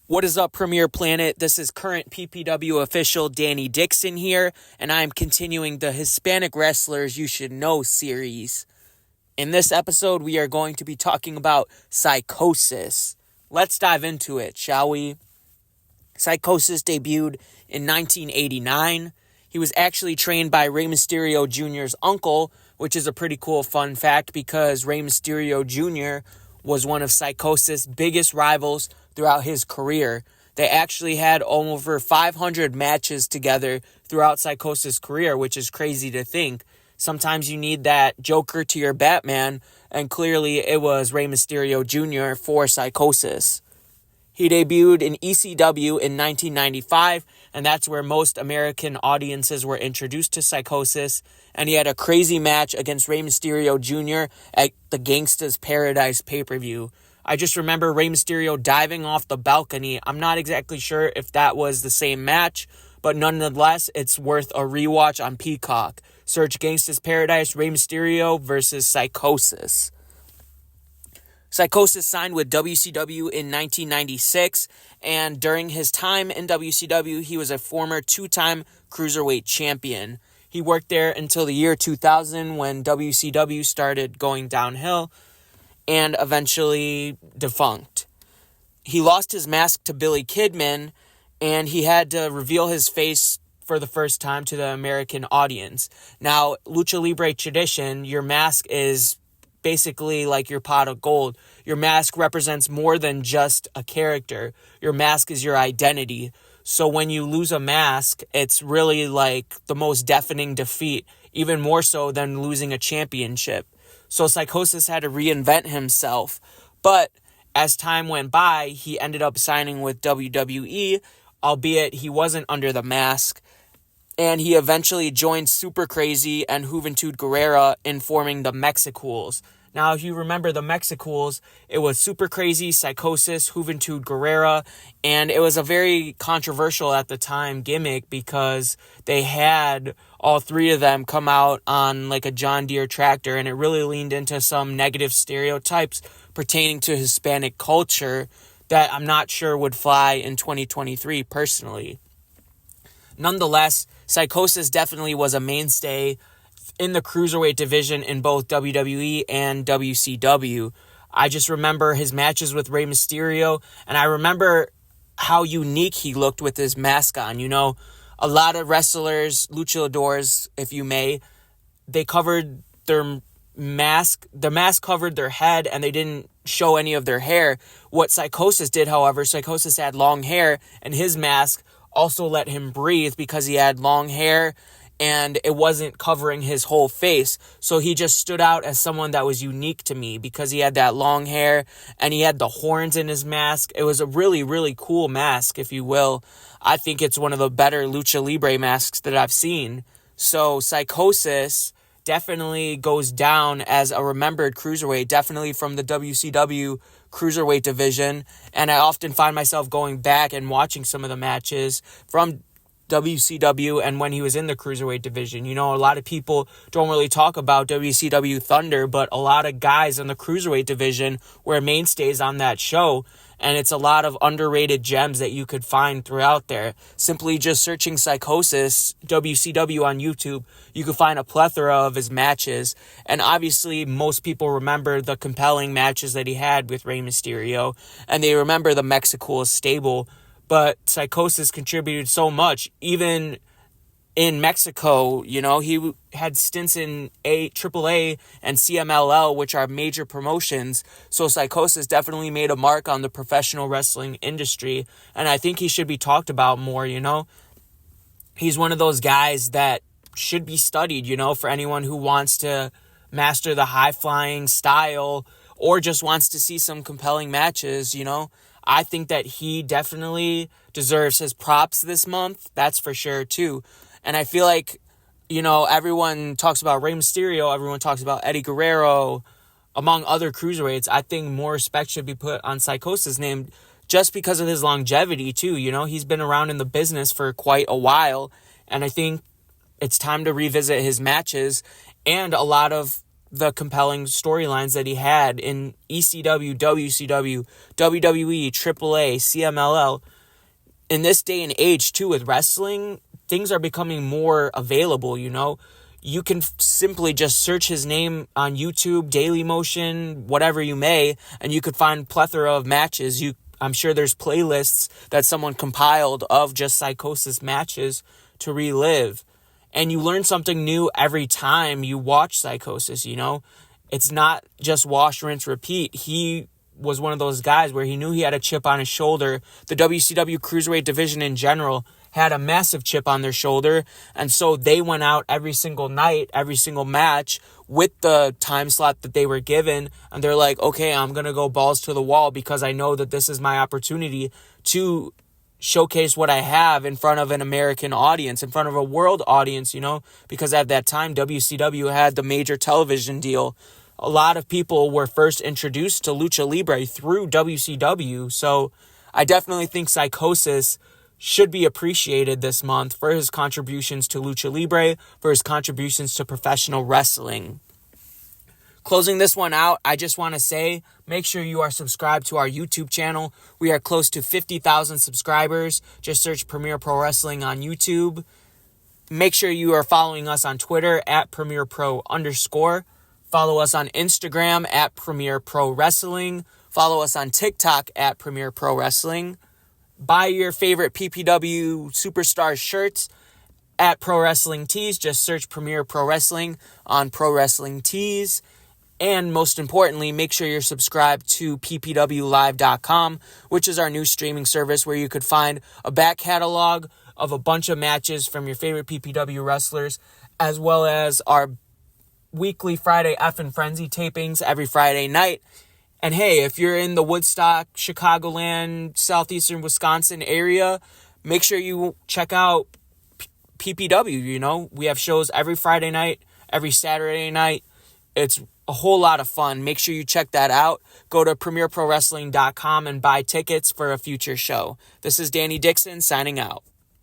What is up, Premier Planet? This is current PPW official Danny Dixon here, and I am continuing the Hispanic Wrestlers You Should Know series. In this episode, we are going to be talking about Psicosis. Let's dive into it, shall we? Psicosis debuted in 1989. He was actually trained by Rey Mysterio Jr.'s uncle, which is a pretty cool fun fact because Rey Mysterio Jr. was one of Psicosis' biggest rivals throughout his career. They actually had over 500 matches together throughout Psicosis' career, which is crazy to think. Sometimes you need that Joker to your Batman, and clearly it was Rey Mysterio Jr. for Psicosis. He debuted in ECW in 1995, and that's where most American audiences were introduced to Psicosis, and he had a crazy match against Rey Mysterio Jr. at the Gangsta's Paradise pay-per-view. I just remember Rey Mysterio diving off the balcony. I'm not exactly sure if that was the same match, but nonetheless, it's worth a rewatch on Peacock. Search Gangsta's Paradise, Rey Mysterio versus Psicosis. Psicosis signed with WCW in 1996, and during his time in WCW, he was a former two-time Cruiserweight champion. He worked there until the year 2000 when WCW started going downhill and eventually defunct. He lost his mask to Billy Kidman, and he had to reveal his face for the first time to the American audience. Now, Lucha Libre tradition, your mask is basically like your pot of gold. Your mask represents more than just a character. Your mask is your identity. So when you lose a mask, it's really like the most deafening defeat, even more so than losing a championship. So Psicosis had to reinvent himself. But as time went by, he ended up signing with WWE, albeit he wasn't under the mask. And he eventually joined Super Crazy and Juventud Guerrera in forming the Mexicools. Now, if you remember the Mexicools, it was Super Crazy, Psicosis, Juventud Guerrera, and it was a very controversial at the time gimmick because they had all three of them come out on like a John Deere tractor, and it really leaned into some negative stereotypes pertaining to Hispanic culture that I'm not sure would fly in 2023 personally. Nonetheless, Psicosis definitely was a mainstay in the Cruiserweight division in both WWE and WCW. I just remember his matches with Rey Mysterio, and I remember how unique he looked with his mask on. You know, a lot of wrestlers, luchadors, if you may, they covered their mask. The mask covered their head, and they didn't show any of their hair. What Psicosis did, however, Psicosis had long hair, and his mask also let him breathe because he had long hair and it wasn't covering his whole face. So he just stood out as someone that was unique to me because he had that long hair and he had the horns in his mask. It was a really, really cool mask, if you will. I think it's one of the better Lucha Libre masks that I've seen. So Psicosis definitely goes down as a remembered cruiserweight, definitely from the WCW cruiserweight division, and I often find myself going back and watching some of the matches from WCW and when he was in the cruiserweight division. You know, a lot of people don't really talk about WCW Thunder, but a lot of guys in the cruiserweight division were mainstays on that show, and it's a lot of underrated gems that you could find throughout there. Simply just searching Psicosis WCW on YouTube, you could find a plethora of his matches, and obviously most people remember the compelling matches that he had with Rey Mysterio, and they remember the Mexicools stable. But Psicosis contributed so much, even in Mexico. You know, he had stints in AAA and CMLL, which are major promotions. So Psicosis definitely made a mark on the professional wrestling industry, and I think he should be talked about more, you know. He's one of those guys that should be studied, you know, for anyone who wants to master the high-flying style or just wants to see some compelling matches, you know. I think that he definitely deserves his props this month. That's for sure, too. And I feel like, you know, everyone talks about Rey Mysterio. Everyone talks about Eddie Guerrero, among other cruiserweights. I think more respect should be put on Psicosis' name just because of his longevity, too. You know, he's been around in the business for quite a while. And I think it's time to revisit his matches. And a lot of the compelling storylines that he had in ECW, WCW, WWE, AAA, CMLL. In this day and age, too, with wrestling, things are becoming more available, you know? You can simply just search his name on YouTube, Daily Motion, whatever you may, and you could find plethora of matches. I'm sure there's playlists that someone compiled of just Psicosis matches to relive. And you learn something new every time you watch Psicosis, you know? It's not just wash, rinse, repeat. He was one of those guys where he knew he had a chip on his shoulder. The WCW Cruiserweight division in general had a massive chip on their shoulder, and so they went out every single night, every single match with the time slot that they were given, and they're like, okay, I'm going to go balls to the wall because I know that this is my opportunity to showcase what I have in front of an American audience, in front of a world audience, you know, because at that time, WCW had the major television deal. A lot of people were first introduced to Lucha Libre through WCW, so I definitely think Psicosis should be appreciated this month for his contributions to Lucha Libre, for his contributions to professional wrestling. Closing this one out, I just want to say, make sure you are subscribed to our YouTube channel. We are close to 50,000 subscribers. Just search Premier Pro Wrestling on YouTube. Make sure you are following us on Twitter at PremierPro_. Follow us on Instagram at Premier Pro Wrestling. Follow us on TikTok at Premier Pro Wrestling. Buy your favorite PPW Superstar shirts at Pro Wrestling Tees. Just search Premier Pro Wrestling on Pro Wrestling Tees. And most importantly, make sure you're subscribed to ppwlive.com, which is our new streaming service where you could find a back catalog of a bunch of matches from your favorite PPW wrestlers, as well as our weekly Friday F and Frenzy tapings every Friday night. And hey, if you're in the Woodstock, Chicagoland, southeastern Wisconsin area, make sure you check out PPW, you know. We have shows every Friday night, every Saturday night. It's a whole lot of fun. Make sure you check that out. Go to premierprowrestling.com and buy tickets for a future show. This is Danny Dixon signing out.